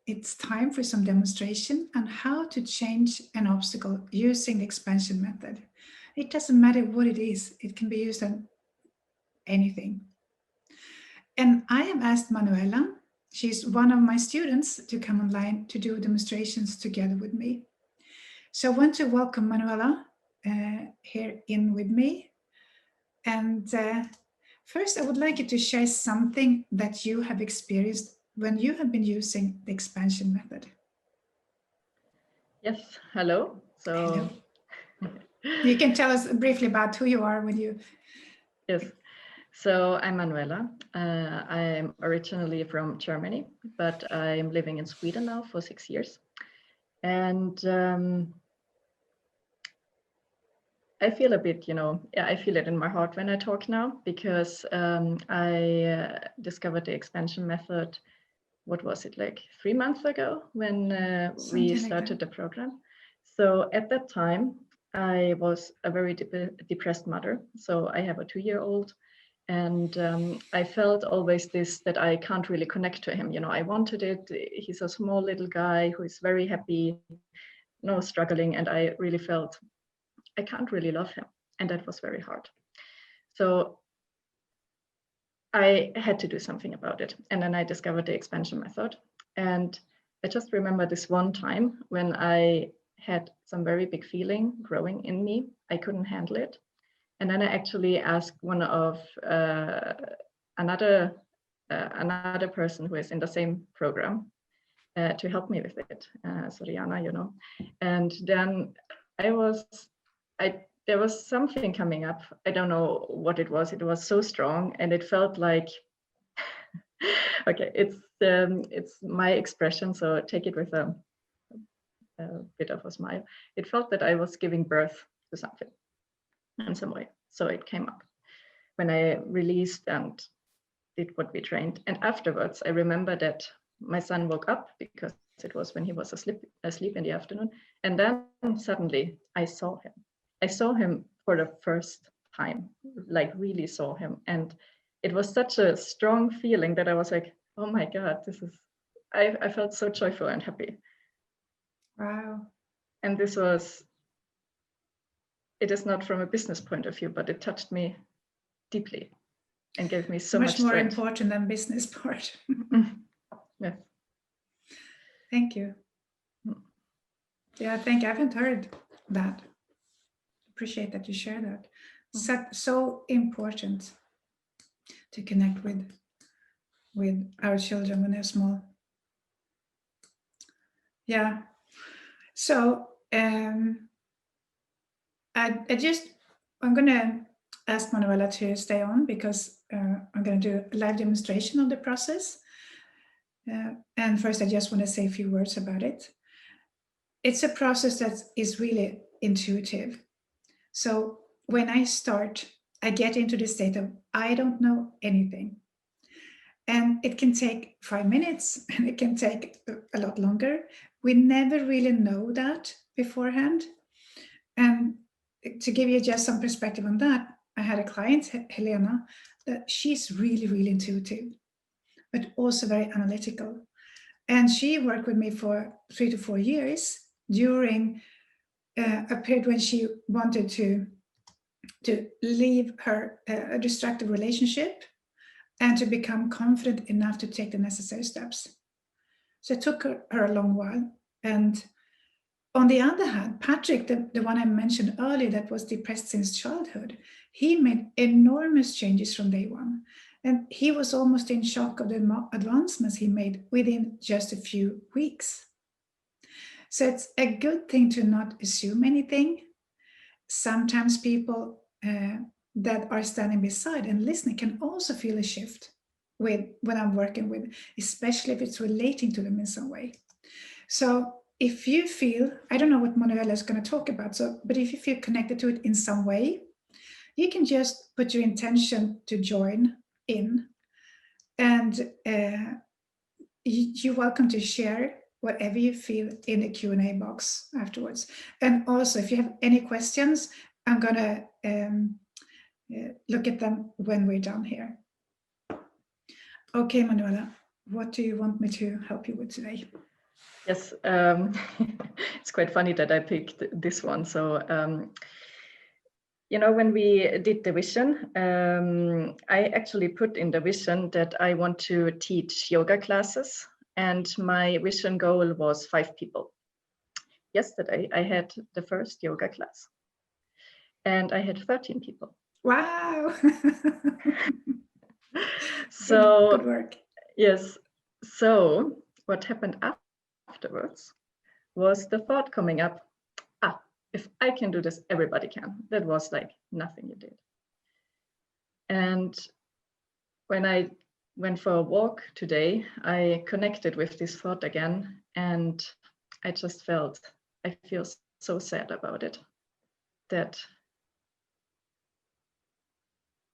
it's time for some demonstration on how to change an obstacle using the expansion method. It doesn't matter what it is, it can be used on anything. And I have asked Manuela, she's one of my students, to come online to do demonstrations together with me. So I want to welcome Manuela here in with me. And first, I would like you to share something that you have experienced when you have been using the expansion method. Yes, hello. Hello. You can tell us briefly about who you are when you... Yes, so I'm Manuela. I'm originally from Germany, but I'm living in Sweden now for 6 years. And I feel a bit, I feel it in my heart when I talk now, because I discovered the expansion method, what was it, like 3 months ago when we started the program. So at that time, I was a very depressed mother. So I have a 2-year-old, and I felt always this, that I can't really connect to him. I wanted it. He's a small little guy who is very happy, no struggling, and I really felt I can't really love him, and that was very hard. So I had to do something about it, and then I discovered the expansion method. And I just remember this one time when I had some very big feeling growing in me. I couldn't handle it, and then I actually asked one of another person who is in the same program to help me with it, Soriana, and then there was something coming up. I don't know what it was. It was so strong, and it felt like, okay, it's my expression, so take it with a bit of a smile. It felt that I was giving birth to something in some way. So it came up when I released and did what we trained. And afterwards, I remember that my son woke up, because it was when he was asleep in the afternoon. And then suddenly I saw him. I saw him for the first time, like really saw him. And it was such a strong feeling that I was like, oh my God, I felt so joyful and happy. Wow. And it is not from a business point of view, but it touched me deeply and gave me so much more strength. Important than business part. Yes. Thank you. Yeah, thank you. I haven't heard that. Appreciate that you share that. So important to connect with our children when they're small. Yeah. So I'm gonna ask Manuela to stay on, because I'm gonna do a live demonstration of the process. And first, I just want to say a few words about it. It's a process that is really intuitive. So when I start, I get into the state of I don't know anything. And it can take 5 minutes, and it can take a lot longer. We never really know that beforehand. And to give you just some perspective on that, I had a client, Helena, that she's really, really intuitive, but also very analytical. And she worked with me for 3 to 4 years during a period when she wanted to leave her a destructive relationship and to become confident enough to take the necessary steps. So it took her a long while. And on the other hand, Patrick, the one I mentioned earlier that was depressed since childhood, he made enormous changes from day one. And he was almost in shock of the advancements he made within just a few weeks. So it's a good thing to not assume anything. Sometimes people that are standing beside and listening can also feel a shift with when I'm working with, especially if it's relating to them in some way. So if you feel, I don't know what Manuela is going to talk about, but if you feel connected to it in some way, you can just put your intention to join in, and you're welcome to share whatever you feel in the Q&A box afterwards. And also, if you have any questions, I'm gonna look at them when we're done here. Okay, Manuela, what do you want me to help you with today? Yes, it's quite funny that I picked this one. So, when we did the vision, I actually put in the vision that I want to teach yoga classes, and my vision goal was 5 people. Yesterday, I had the first yoga class, and I had 13 people. Wow. So, good work. yes. So, what happened afterwards was the thought coming up, if I can do this, everybody can. That was like nothing you did. And when I went for a walk today, I connected with this thought again, and I just I feel so sad about it, that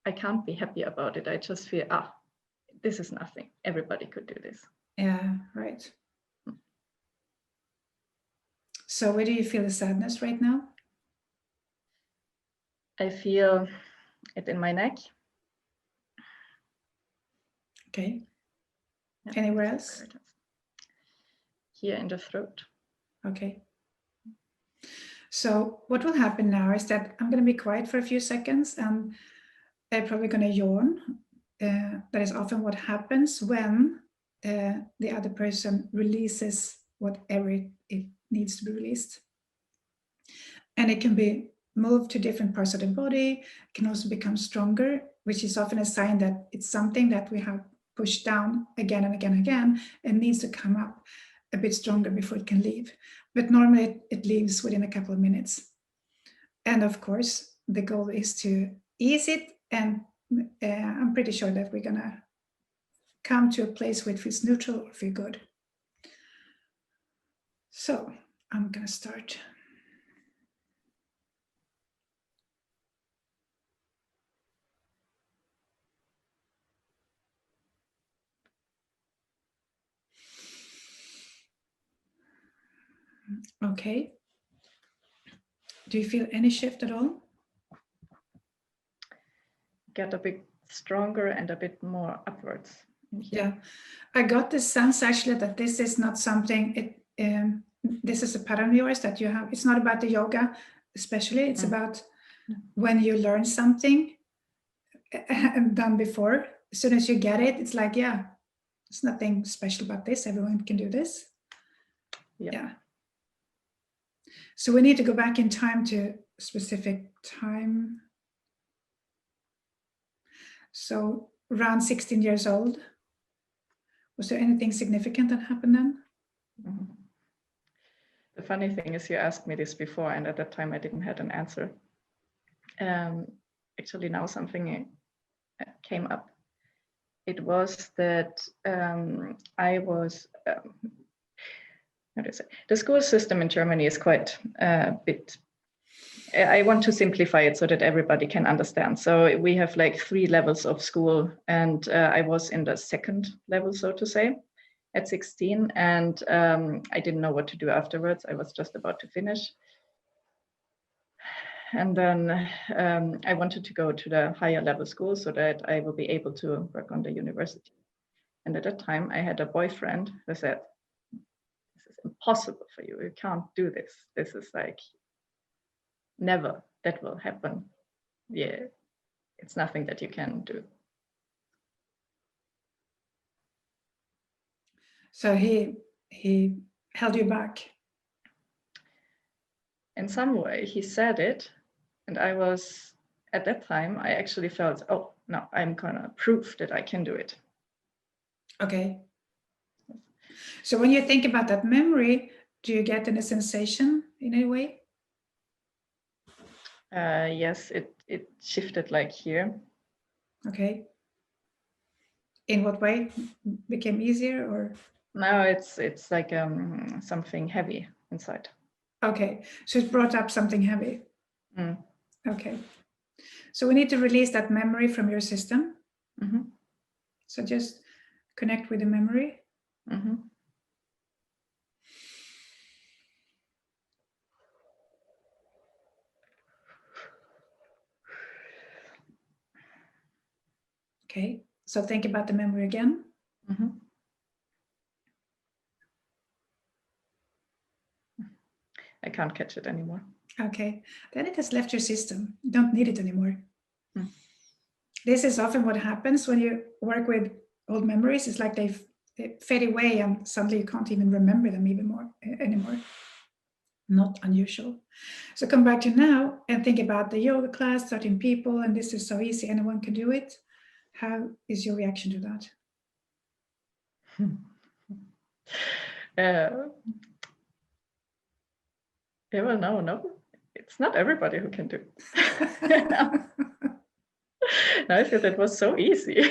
I can't be happy about it. I just feel, this is nothing. Everybody could do this. Yeah, right. So where do you feel the sadness right now? I feel it in my neck. Okay. Yeah, Anywhere else? Here in the throat. Okay. So what will happen now is that I'm going to be quiet for a few seconds, and I'm probably going to yawn. That is often what happens when the other person releases whatever it needs to be released. And it can be moved to different parts of the body. It can also become stronger, which is often a sign that it's something that we have pushed down again and again and again, and needs to come up a bit stronger before it can leave. But normally it leaves within a couple of minutes. And of course, the goal is to ease it, and I'm pretty sure that we're gonna come to a place where it feels neutral or feel good. So I'm gonna start. Okay. Do you feel any shift at all? Get a bit stronger and a bit more upwards. Yeah, I got the sense actually that this is not something, this is a pattern of yours that you have. It's not about the yoga, especially. It's about when you learn something done before. As soon as you get it, it's like, yeah, there's nothing special about this. Everyone can do this. Yeah. So we need to go back in time to a specific time. So around 16 years old. Was there anything significant that happened then? Mm-hmm. The funny thing is, you asked me this before, and at that time I didn't have an answer. Actually, now something came up. It was that I was, how do I say, the school system in Germany is quite a bit, I want to simplify it so that everybody can understand. So we have like 3 levels of school, and I was in the 2nd level, so to say, at 16, and I didn't know what to do afterwards. I was just about to finish. And then I wanted to go to the higher level school so that I will be able to work on the university. And at that time, I had a boyfriend who said, "This is impossible for you. You can't do this. This is like, never that will happen. Yeah, it's nothing that you can do." So he held you back. In some way, he said it, and I was, at that time, I actually felt, oh, no, I'm gonna prove that I can do it. Okay. So when you think about that memory, do you get any sensation in any way? Yes, it shifted like here. Okay. In what way? Became easier or? Now it's like something heavy inside. Okay, so it brought up something heavy. Mm. Okay. So we need to release that memory from your system. Mm-hmm. So just connect with the memory. Mm-hmm. Okay, so think about the memory again. Mm-hmm. I can't catch it anymore. Okay, then it has left your system. You don't need it anymore. This is often what happens when you work with old memories. It's like they fade away and suddenly you can't even remember them anymore. Not unusual. So come back to now and think about the yoga class, 13 people, and this is so easy, anyone can do it. How is your reaction to that? Yeah, well, no, it's not everybody who can do it. No, I feel that was so easy.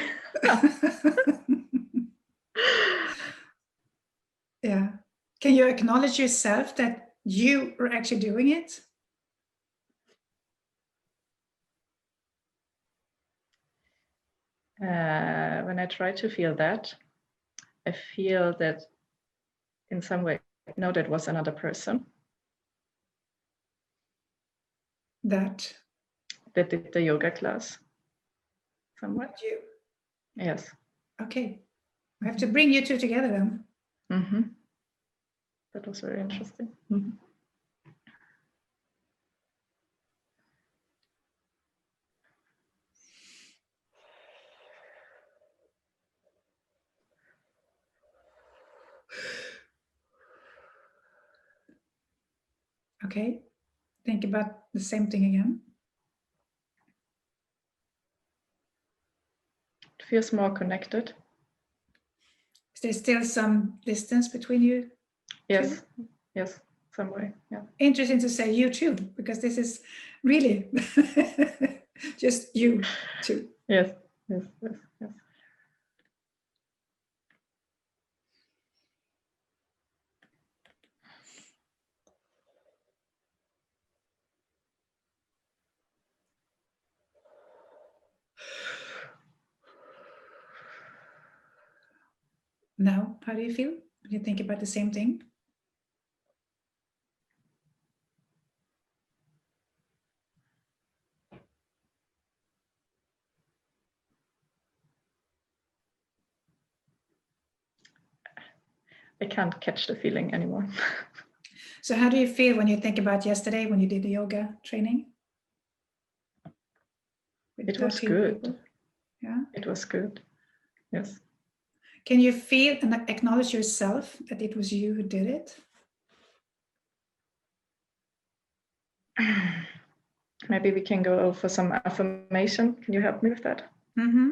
Yeah. Can you acknowledge yourself that you are actually doing it? When I try to feel that, I feel that in some way, no, that was another person That did the yoga class. Somewhat. you. Yes. Okay. I have to bring you two together then. Mm-hmm. That was very interesting. Mm-hmm. Okay. Think about the same thing again. It feels more connected. Is there still some distance between you? Yes. Two? Yes. Some way. Yeah. Interesting to say you too, because this is really just you two. Yes. Now, how do you feel when you think about the same thing? I can't catch the feeling anymore. So how do you feel when you think about yesterday when you did the yoga training? It was good. People? Yeah. It was good. Yes. Can you feel and acknowledge yourself that it was you who did it? Maybe we can go for some affirmation. Can you help me with that? Mm-hmm.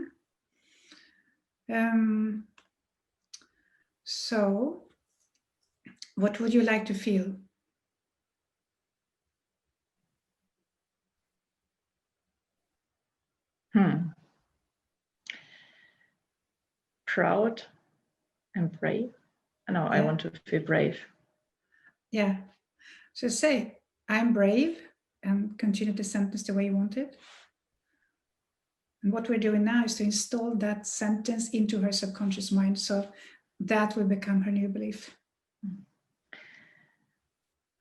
So, what would you like to feel? Proud and brave. No, yeah. I want to feel brave. Yeah. So say, I'm brave, and continue the sentence the way you want it. And what we're doing now is to install that sentence into her subconscious mind. So that will become her new belief.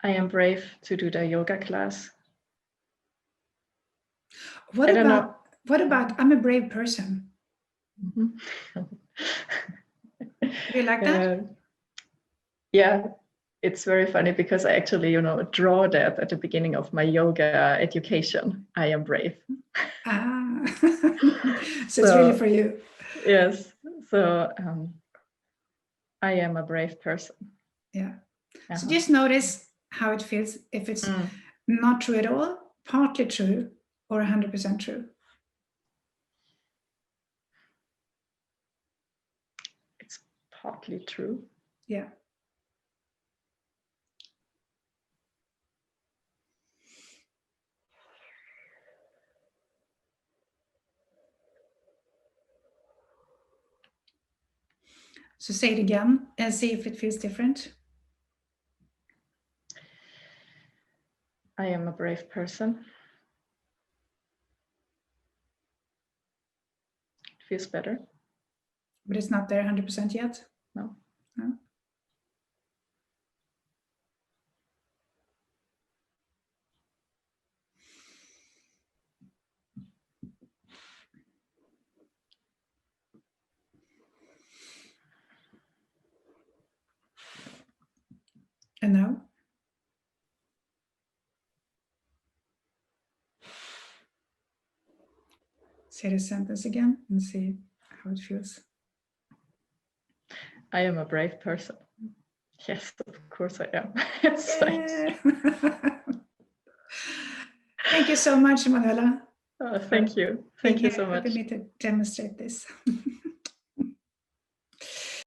I am brave to do the yoga class. What about I'm a brave person? Mm-hmm. Do you like that? Yeah, it's very funny because I actually, draw that at the beginning of my yoga education. I am brave. So it's really for you. Yes. So I am a brave person. Yeah. Uh-huh. So just notice how it feels if it's not true at all, partly true, or 100% true. It's partly true. Yeah. So say it again and see if it feels different. I am a brave person. It feels better. But it's not there 100% yet? No. And now? say the sentence again and see how it feels. I am a brave person. Yes, of course I am. It's like, Thank you so much, Manuela. thank you. Thank you so much. Helping me to demonstrate this.